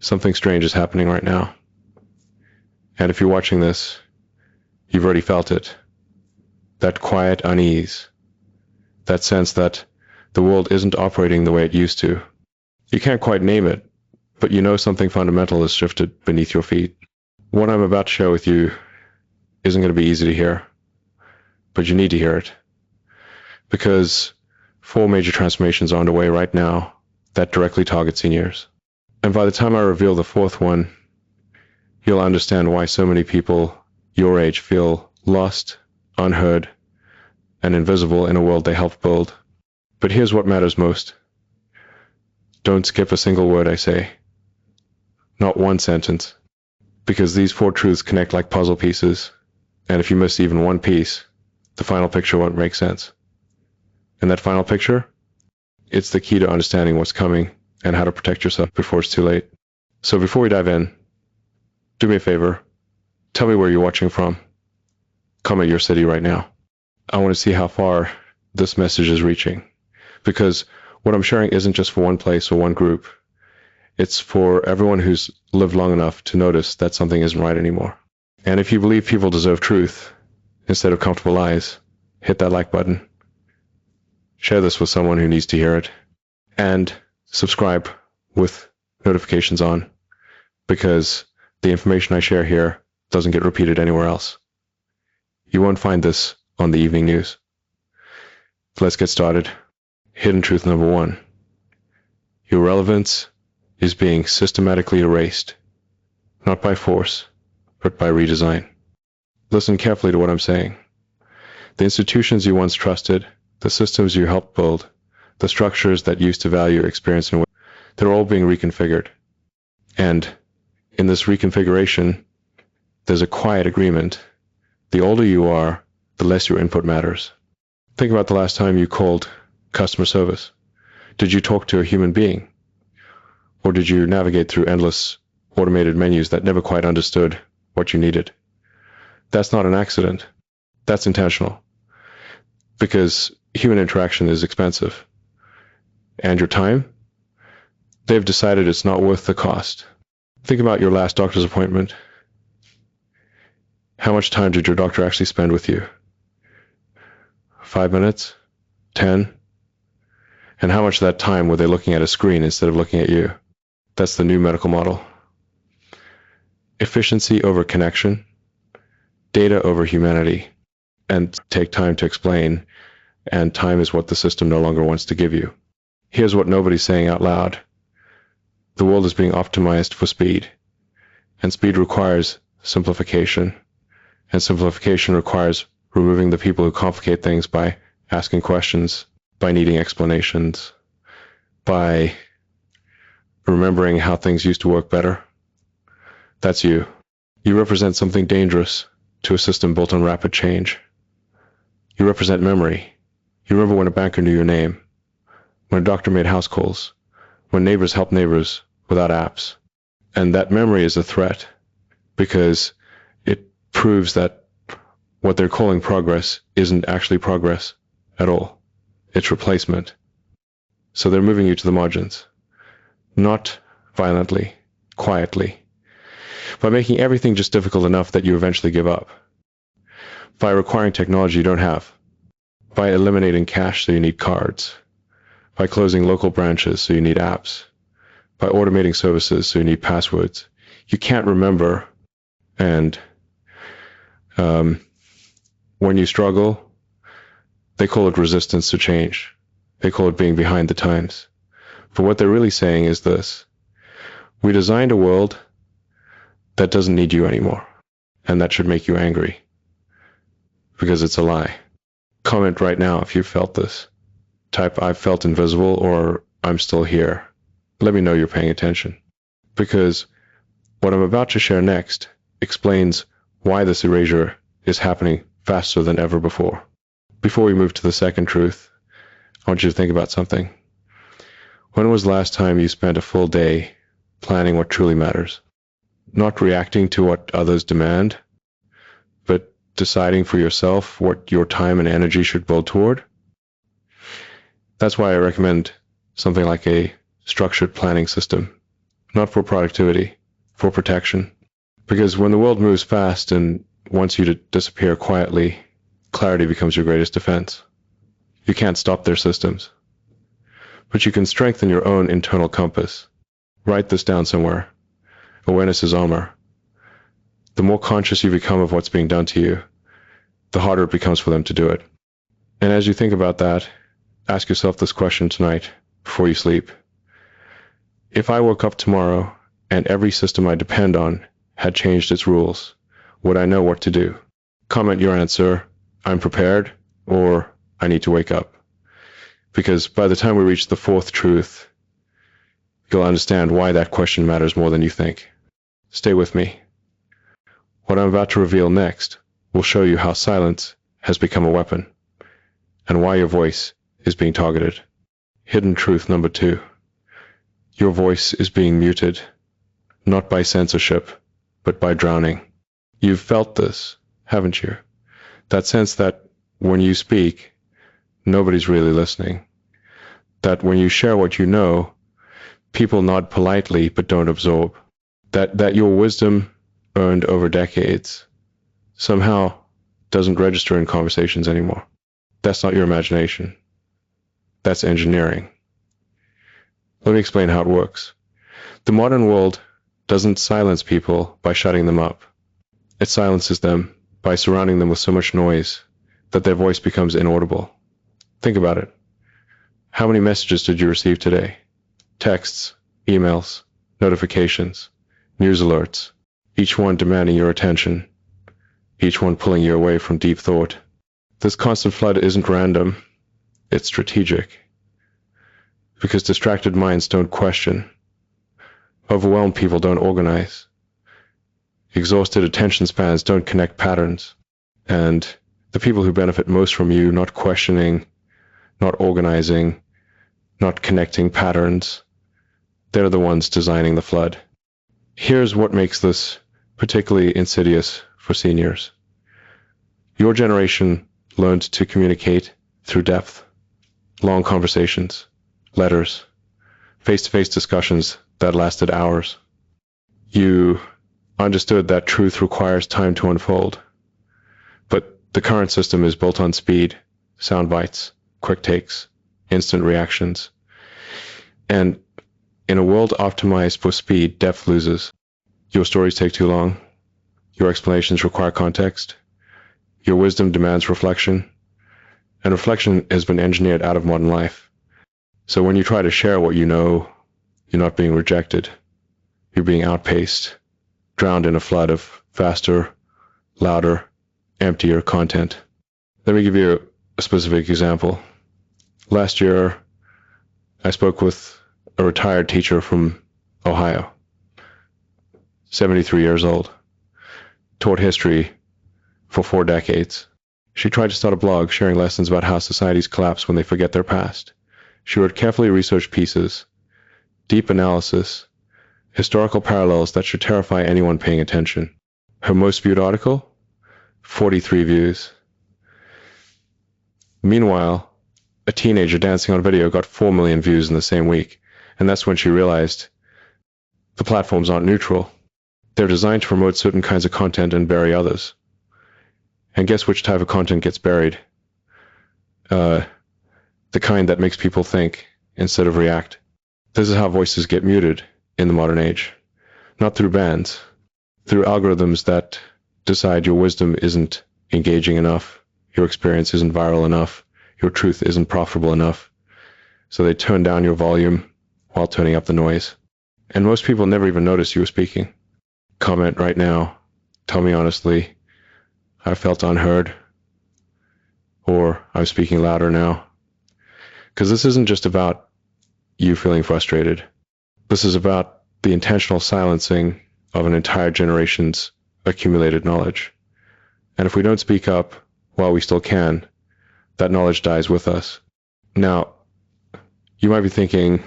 Something strange is happening right now. And if you're watching this, you've already felt it. That quiet unease. That sense that the world isn't operating the way it used to. You can't quite name it, but you know something fundamental has shifted beneath your feet. What I'm about to share with you isn't going to be easy to hear, but you need to hear it. Because 4 major transformations are underway right now that directly target seniors. And by the time I reveal the 4th one, you'll understand why so many people your age feel lost, unheard, and invisible in a world they helped build. But here's what matters most. Don't skip a single word I say. Not one sentence. Because these 4 truths connect like puzzle pieces, and if you miss even one piece, the final picture won't make sense. And that final picture? It's the key to understanding what's coming and how to protect yourself before it's too late. So before we dive in, do me a favor. Tell me where you're watching from. Comment your city right now. I want to see how far this message is reaching. Because what I'm sharing isn't just for one place or one group. It's for everyone who's lived long enough to notice that something isn't right anymore. And if you believe people deserve truth instead of comfortable lies, hit that like button. Share this with someone who needs to hear it. And subscribe with notifications on, because the information I share here doesn't get repeated anywhere else. You won't find this on the evening news. Let's get started. Hidden truth number 1. Your relevance is being systematically erased, not by force, but by redesign. Listen carefully to what I'm saying. The institutions you once trusted, the systems you helped build, the structures that used to value your experience and work, they're all being reconfigured. And in this reconfiguration, there's a quiet agreement. The older you are, the less your input matters. Think about the last time you called customer service. Did you talk to a human being? Or did you navigate through endless automated menus that never quite understood what you needed? That's not an accident. That's intentional. Because human interaction is expensive. And your time? They've decided it's not worth the cost. Think about your last doctor's appointment. How much time did your doctor actually spend with you? 5 minutes? 10? And how much of that time were they looking at a screen instead of looking at you? That's the new medical model. Efficiency over connection, data over humanity, and take time to explain, and time is what the system no longer wants to give you. Here's what nobody's saying out loud. The world is being optimized for speed, and speed requires simplification, and simplification requires removing the people who complicate things by asking questions, by needing explanations, by remembering how things used to work better. That's you. You represent something dangerous to a system built on rapid change. You represent memory. You remember when a banker knew your name, when a doctor made house calls, when neighbors helped neighbors without apps. And that memory is a threat because it proves that what they're calling progress isn't actually progress at all. It's replacement. So they're moving you to the margins. Not violently, quietly. By making everything just difficult enough that you eventually give up. By requiring technology you don't have. By eliminating cash so you need cards. By closing local branches so you need apps. By automating services so you need passwords. You can't remember, and when you struggle, they call it resistance to change. They call it being behind the times. But what they're really saying is this. We designed a world that doesn't need you anymore, and that should make you angry, because it's a lie. Comment right now if you felt this. Type "I've felt invisible" or "I'm still here." Let me know you're paying attention. Because what I'm about to share next explains why this erasure is happening faster than ever before. Before we move to the second truth, I want you to think about something. When was the last time you spent a full day planning what truly matters? Not reacting to what others demand, but deciding for yourself what your time and energy should build toward? That's why I recommend something like a structured planning system. not for productivity, for protection. Because when the world moves fast and wants you to disappear quietly, clarity becomes your greatest defense. You can't stop their systems, but you can strengthen your own internal compass. Write this down somewhere. Awareness is armor. The more conscious you become of what's being done to you, the harder it becomes for them to do it. And as you think about that, ask yourself this question tonight before you sleep. If I woke up tomorrow and every system I depend on had changed its rules, would I know what to do? Comment your answer, I'm prepared, or I need to wake up. Because by the time we reach the fourth truth, you'll understand why that question matters more than you think. Stay with me. What I'm about to reveal next will show you how silence has become a weapon, and why your voice is being targeted. Hidden truth number 2. Your voice is being muted, not by censorship, but by drowning. You've felt this, haven't you? That sense that when you speak, nobody's really listening. That when you share what you know, people nod politely but don't absorb. That your wisdom earned over decades somehow doesn't register in conversations anymore. That's not your imagination. That's engineering. Let me explain how it works. The modern world doesn't silence people by shutting them up. It silences them by surrounding them with so much noise that their voice becomes inaudible. Think about it. How many messages did you receive today? Texts, emails, notifications, news alerts, each one demanding your attention, each one pulling you away from deep thought. This constant flood isn't random, it's strategic. Because distracted minds don't question. Overwhelmed people don't organize. Exhausted attention spans don't connect patterns. And the people who benefit most from you not questioning, not organizing, not connecting patterns, they're the ones designing the flood. Here's what makes this particularly insidious for seniors. Your generation learned to communicate through depth, long conversations, letters, face-to-face discussions that lasted hours. You understood that truth requires time to unfold. But the current system is built on speed, sound bites, quick takes, instant reactions. And in a world optimized for speed, depth loses. Your stories take too long. Your explanations require context. Your wisdom demands reflection. And reflection has been engineered out of modern life. So when you try to share what you know, you're not being rejected. You're being outpaced, drowned in a flood of faster, louder, emptier content. Let me give you a specific example. Last year, I spoke with a retired teacher from Ohio, 73 years old, taught history for 4 decades. She tried to start a blog sharing lessons about how societies collapse when they forget their past. She wrote carefully researched pieces, deep analysis, historical parallels that should terrify anyone paying attention. Her most viewed article? 43 views. Meanwhile, a teenager dancing on video got 4 million views in the same week, and that's when she realized the platforms aren't neutral. They're designed to promote certain kinds of content and bury others. And guess which type of content gets buried? The kind that makes people think instead of react. This is how voices get muted in the modern age. Not through bans, through algorithms that decide your wisdom isn't engaging enough, your experience isn't viral enough, your truth isn't profitable enough. So they turn down your volume while turning up the noise. And most people never even notice you were speaking. Comment right now. Tell me honestly, I felt unheard, or I'm speaking louder now. Because this isn't just about you feeling frustrated. This is about the intentional silencing of an entire generation's accumulated knowledge. And if we don't speak up while we still can, that knowledge dies with us. Now, you might be thinking,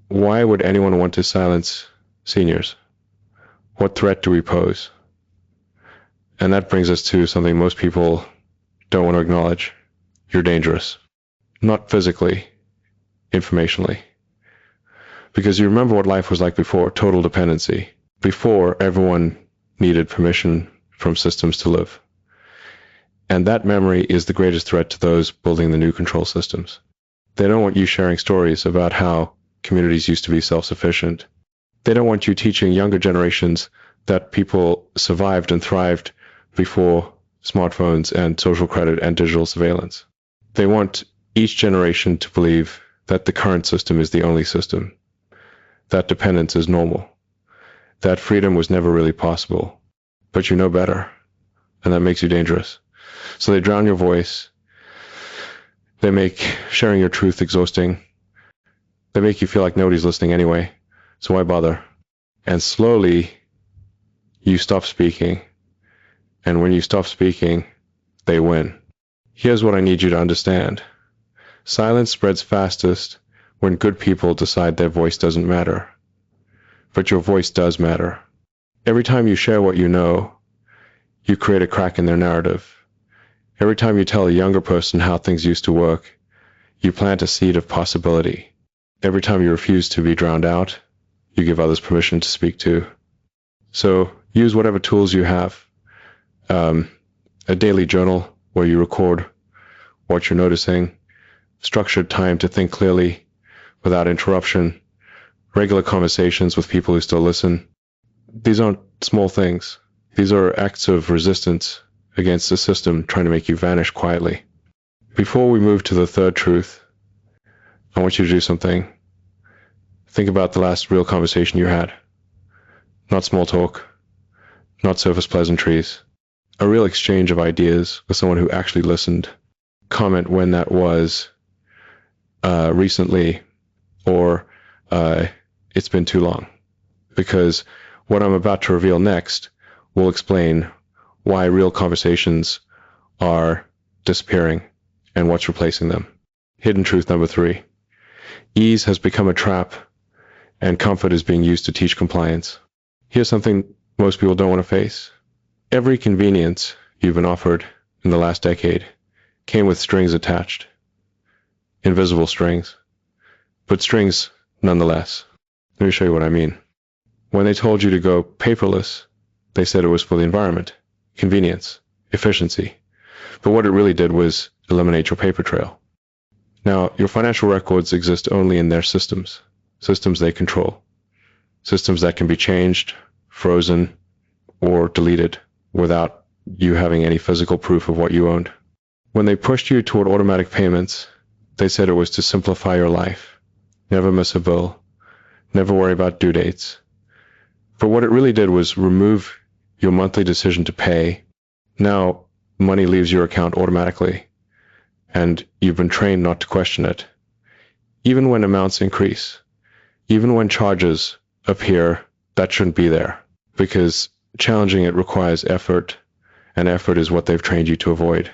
why would anyone want to silence seniors? What threat do we pose? And that brings us to something most people don't want to acknowledge. You're dangerous. Not physically, informationally. Because you remember what life was like before, total dependency. Before, everyone needed permission from systems to live. And that memory is the greatest threat to those building the new control systems. They don't want you sharing stories about how communities used to be self-sufficient. They don't want you teaching younger generations that people survived and thrived before smartphones and social credit and digital surveillance. They want each generation to believe that the current system is the only system, that dependence is normal, that freedom was never really possible, but you know better, and that makes you dangerous. So they drown your voice. They make sharing your truth exhausting. They make you feel like nobody's listening anyway, so why bother? And slowly, you stop speaking. And when you stop speaking, they win. Here's what I need you to understand. Silence spreads fastest when good people decide their voice doesn't matter. But your voice does matter. Every time you share what you know, you create a crack in their narrative. Every time you tell a younger person how things used to work, you plant a seed of possibility. Every time you refuse to be drowned out, you give others permission to speak too. So use whatever tools you have. A daily journal where you record what you're noticing, structured time to think clearly without interruption, regular conversations with people who still listen. These aren't small things. These are acts of resistance against the system trying to make you vanish quietly. Before we move to the third truth, I want you to do something. Think about the last real conversation you had. Not small talk, not surface pleasantries. A real exchange of ideas with someone who actually listened. Comment when that was recently, or it's been too long. Because what I'm about to reveal next will explain why real conversations are disappearing and what's replacing them. Hidden truth number 3. Ease has become a trap, and comfort is being used to teach compliance. Here's something most people don't want to face. Every convenience you've been offered in the last decade came with strings attached. Invisible strings, but strings nonetheless. Let me show you what I mean. When they told you to go paperless, they said it was for the environment, convenience, efficiency. But what it really did was eliminate your paper trail. Now, your financial records exist only in their systems, systems they control, systems that can be changed, frozen, or deleted without you having any physical proof of what you owned. When they pushed you toward automatic payments, they said it was to simplify your life. Never miss a bill. Never worry about due dates. But what it really did was remove your monthly decision to pay. Now, money leaves your account automatically, and you've been trained not to question it. Even when amounts increase, even when charges appear that shouldn't be there, because challenging it requires effort, and effort is what they've trained you to avoid.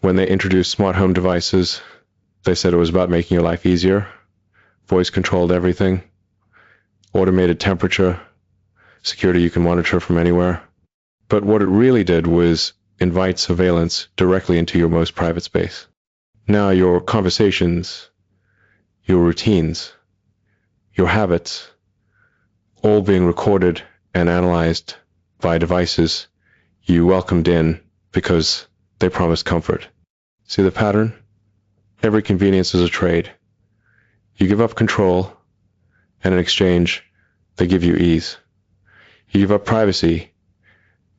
When they introduced smart home devices, they said it was about making your life easier, voice-controlled everything, automated temperature, security you can monitor from anywhere. But what it really did was invite surveillance directly into your most private space. Now your conversations, your routines, your habits, all being recorded and analyzed by devices you welcomed in because they promised comfort. See the pattern? Every convenience is a trade. You give up control, and in exchange, they give you ease. You give up privacy,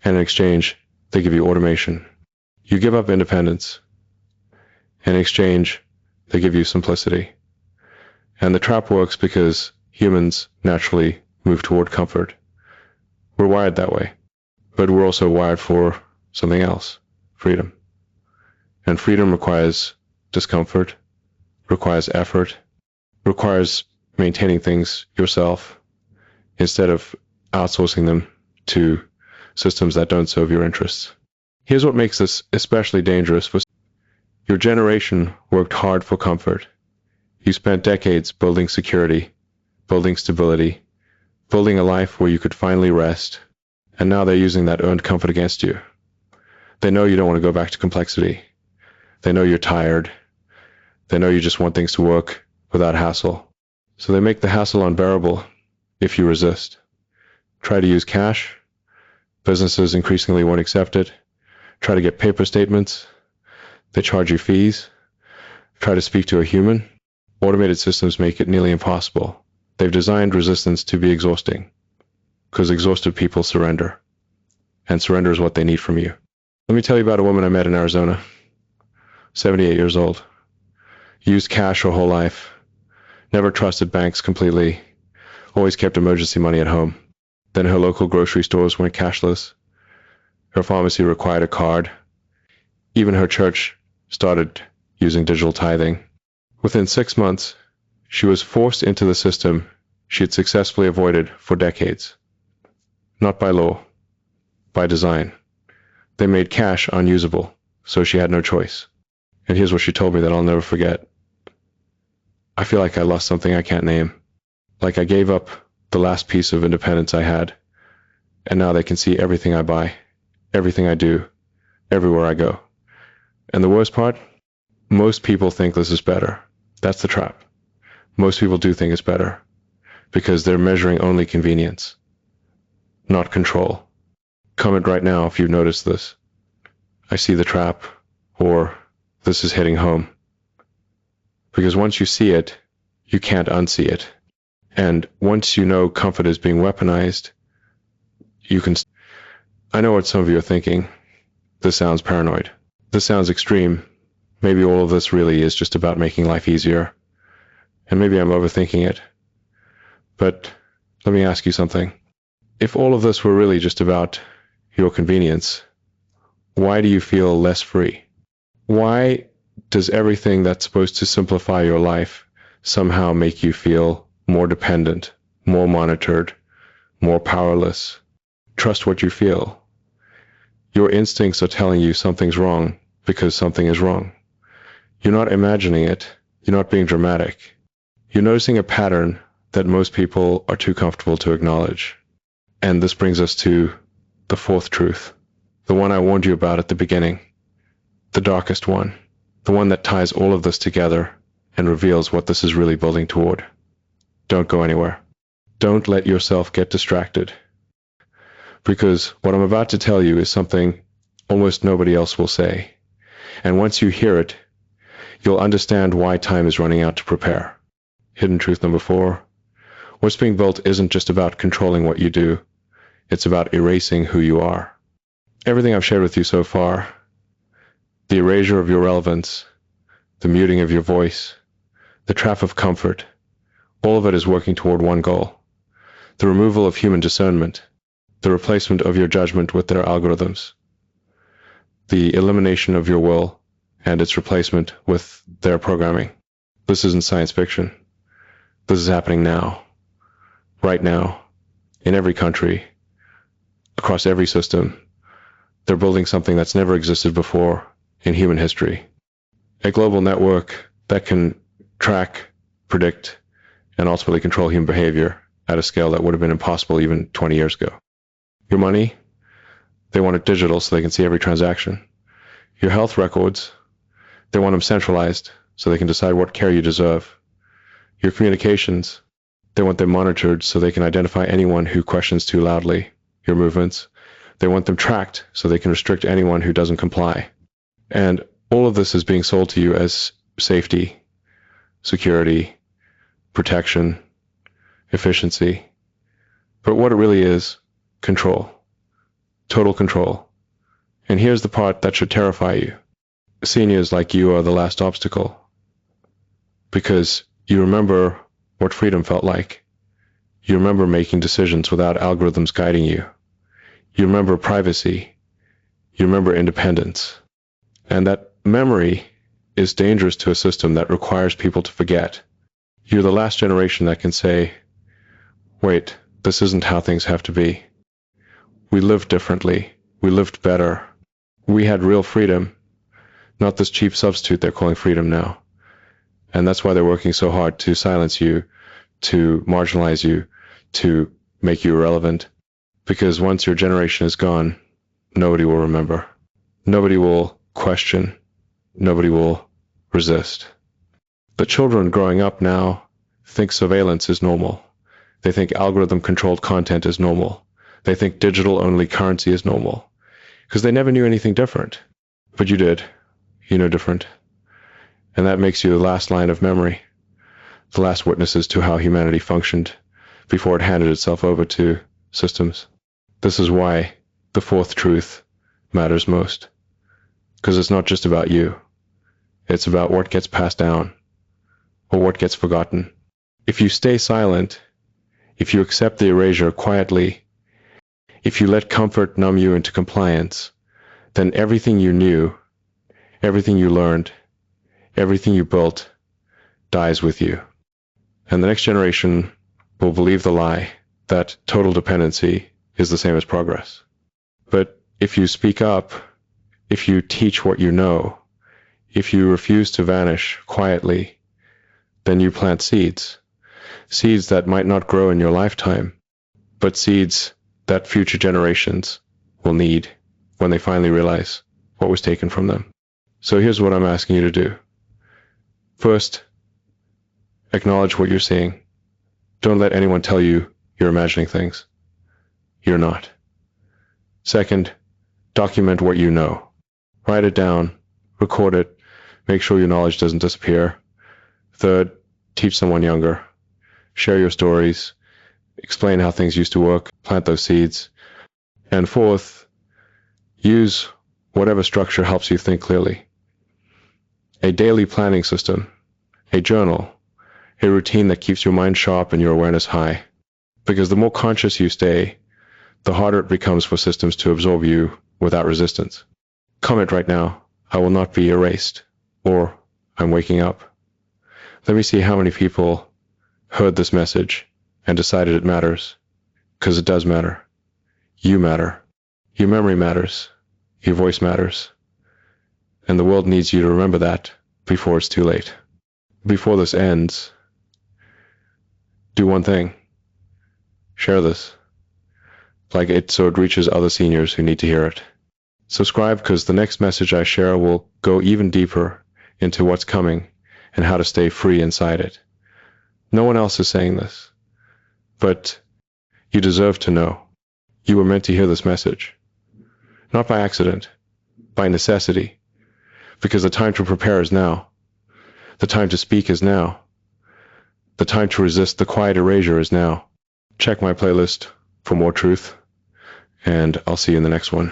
and in exchange, they give you automation. You give up independence, and in exchange, they give you simplicity. And the trap works because humans naturally move toward comfort. We're wired that way, but we're also wired for something else, freedom. And freedom requires discomfort, requires effort, requires maintaining things yourself instead of outsourcing them to systems that don't serve your interests. Here's what makes this especially dangerous. Your generation worked hard for comfort. You spent decades building security, building stability, building a life where you could finally rest, and now they're using that earned comfort against you. They know you don't want to go back to complexity. They know you're tired. They know you just want things to work without hassle. So they make the hassle unbearable if you resist. Try to use cash. Businesses increasingly won't accept it. Try to get paper statements. They charge you fees. Try to speak to a human. Automated systems make it nearly impossible. They've designed resistance to be exhausting, because exhausted people surrender, and surrender is what they need from you. Let me tell you about a woman I met in Arizona, 78 years old. Used cash her whole life, never trusted banks completely, always kept emergency money at home. Then her local grocery stores went cashless. Her pharmacy required a card. Even her church started using digital tithing. Within 6 months, she was forced into the system she had successfully avoided for decades. Not by law, by design. They made cash unusable, so she had no choice. And here's what she told me that I'll never forget. I feel like I lost something I can't name. Like I gave up the last piece of independence I had, and now they can see everything I buy, everything I do, everywhere I go. And the worst part? Most people think this is better. That's the trap. Most people do think it's better, because they're measuring only convenience, not control. Comment right now if you've noticed this. I see the trap, or this is hitting home. Because once you see it, you can't unsee it. And once you know comfort is being weaponized, you can... I know what some of you are thinking. This sounds paranoid. This sounds extreme. Maybe all of this really is just about making life easier. And maybe I'm overthinking it. But let me ask you something. If all of this were really just about your convenience, why do you feel less free? Why does everything that's supposed to simplify your life somehow make you feel more dependent, more monitored, more powerless? Trust what you feel. Your instincts are telling you something's wrong because something is wrong. You're not imagining it. You're not being dramatic. You're noticing a pattern that most people are too comfortable to acknowledge. And this brings us to the fourth truth, the one I warned you about at the beginning, the darkest one, the one that ties all of this together and reveals what this is really building toward. Don't go anywhere. Don't let yourself get distracted. Because what I'm about to tell you is something almost nobody else will say. And once you hear it, you'll understand why time is running out to prepare. Hidden truth number 4. What's being built isn't just about controlling what you do. It's about erasing who you are. Everything I've shared with you so far, the erasure of your relevance, the muting of your voice, the trap of comfort, all of it is working toward one goal: the removal of human discernment, the replacement of your judgment with their algorithms, the elimination of your will and its replacement with their programming. This isn't science fiction. This is happening now, right now, in every country, across every system. They're building something that's never existed before in human history. A global network that can track, predict, and ultimately control human behavior at a scale that would have been impossible even 20 years ago. Your money, they want it digital so they can see every transaction. Your health records, they want them centralized so they can decide what care you deserve. Your communications, they want them monitored so they can identify anyone who questions too loudly. Your movements, they want them tracked so they can restrict anyone who doesn't comply. And all of this is being sold to you as safety, security, protection, efficiency. But what it really is, control. Total control. And here's the part that should terrify you. Seniors like you are the last obstacle. Because you remember what freedom felt like. You remember making decisions without algorithms guiding you. You remember privacy. You remember independence. And that memory is dangerous to a system that requires people to forget. You're the last generation that can say, wait, this isn't how things have to be. We lived differently. We lived better. We had real freedom, not this cheap substitute they're calling freedom now. And that's why they're working so hard to silence you, to marginalize you, to make you irrelevant. Because once your generation is gone, nobody will remember. Nobody will question. Nobody will resist. The children growing up now think surveillance is normal. They think algorithm-controlled content is normal. They think digital-only currency is normal. Because they never knew anything different. But you did. You know different. And that makes you the last line of memory, the last witnesses to how humanity functioned before it handed itself over to systems. This is why the fourth truth matters most. Because it's not just about you. It's about what gets passed down or what gets forgotten. If you stay silent, if you accept the erasure quietly, if you let comfort numb you into compliance, then everything you knew, everything you learned, everything you built dies with you. And the next generation will believe the lie that total dependency is the same as progress. But if you speak up, if you teach what you know, if you refuse to vanish quietly, then you plant seeds. Seeds that might not grow in your lifetime, but seeds that future generations will need when they finally realize what was taken from them. So here's what I'm asking you to do. First, acknowledge what you're seeing. Don't let anyone tell you you're imagining things. You're not. Second, document what you know. Write it down, record it, make sure your knowledge doesn't disappear. Third, teach someone younger. Share your stories, explain how things used to work, plant those seeds. And fourth, use whatever structure helps you think clearly. A daily planning system, a journal, a routine that keeps your mind sharp and your awareness high. Because the more conscious you stay, the harder it becomes for systems to absorb you without resistance. Comment right now, I will not be erased, or I'm waking up. Let me see how many people heard this message and decided it matters. Because it does matter. You matter. Your memory matters. Your voice matters. And the world needs you to remember that before it's too late. Before this ends, do one thing. Share this. Like it so it reaches other seniors who need to hear it. Subscribe because the next message I share will go even deeper into what's coming and how to stay free inside it. No one else is saying this, but you deserve to know. You were meant to hear this message. Not by accident, by necessity, because the time to prepare is now. The time to speak is now. The time to resist the quiet erasure is now. Check my playlist for more truth, and I'll see you in the next one.